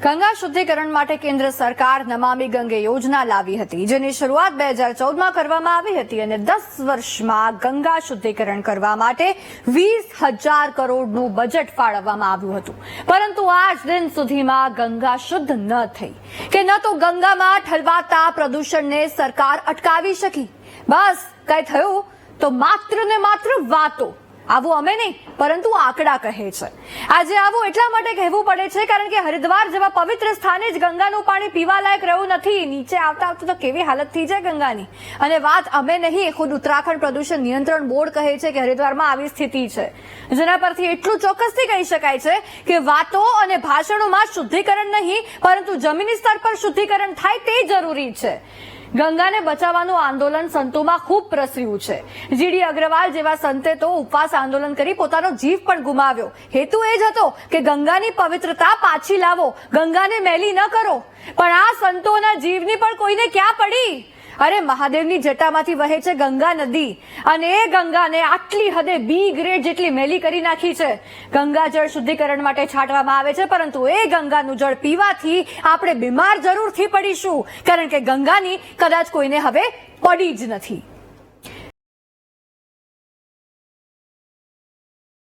ગંગા શુદ્ધિકરણ માટે કેન્દ્ર સરકાર નમામિ ગંગે યોજના લાવી હતી, જેની શરૂઆત 2014માં કરવામાં આવી હતી અને 10 વર્ષમાં ગંગા શુદ્ધિકરણ કરવા માટે 20,000 કરોડનું બજેટ ફાળવવામાં આવ્યું હતું. પરંતુ આજ દિન સુધીમાં ગંગા શુદ્ધ ન થઈ કે ન તો ગંગામાં ઠલવાતા પ્રદૂષણને સરકાર અટકાવી શકી. બસ કઈ થયું તો માત્ર ને માત્ર વાતો. આવું અમે નહીં પરંતુ આંકડા કહે છે. આજે આવું એટલા માટે કહેવું પડે છે કારણ કે હરિદ્વાર જેવા પવિત્ર સ્થાને જ ગંગાનું પાણી પીવા લાયક રહ્યું નથી. નીચે આવતા આવતા તો કેવી હાલત થઈ જાય ગંગાની. અને વાત અમે નહીં, ખુદ ઉત્તરાખંડ પ્રદૂષણ નિયંત્રણ બોર્ડ કહે છે કે હરિદ્વારમાં આવી સ્થિતિ છે, જેના પરથી એટલું ચોક્કસથી કહી શકાય છે કે વાતો અને ભાષણોમાં શુદ્ધિકરણ નહીં પરંતુ જમીની સ્તર પર શુદ્ધિકરણ થાય તે જરૂરી છે. ગંગાને બચાવવાનું આંદોલન સંતોમાં ખૂબ પ્રસર્યું છે. જીડી અગ્રવાલ જેવા સંતે તો ઉપવાસ આંદોલન કરી પોતાનો જીવ પણ ગુમાવ્યો. હેતુ એ જ હતો કે ગંગાની પવિત્રતા પાછી લાવો, ગંગાને મેલી ન કરો. પણ આ સંતોના જીવની પણ કોઈને ક્યાં પડી? અરે મહાદેવની જટામાંથી વહે છે ગંગા નદી અને એ ગંગાને આટલી હદે બી ગ્રેડ જેટલી મેલી કરી નાખી છે. ગંગા જળ શુદ્ધિકરણ માટે છાંટવામાં આવે છે પરંતુ એ ગંગાનું જળ પીવાથી આપણે બીમાર જરૂરથી પડીશું, કારણ કે ગંગાની કદાચ કોઈને હવે પડી જ નથી.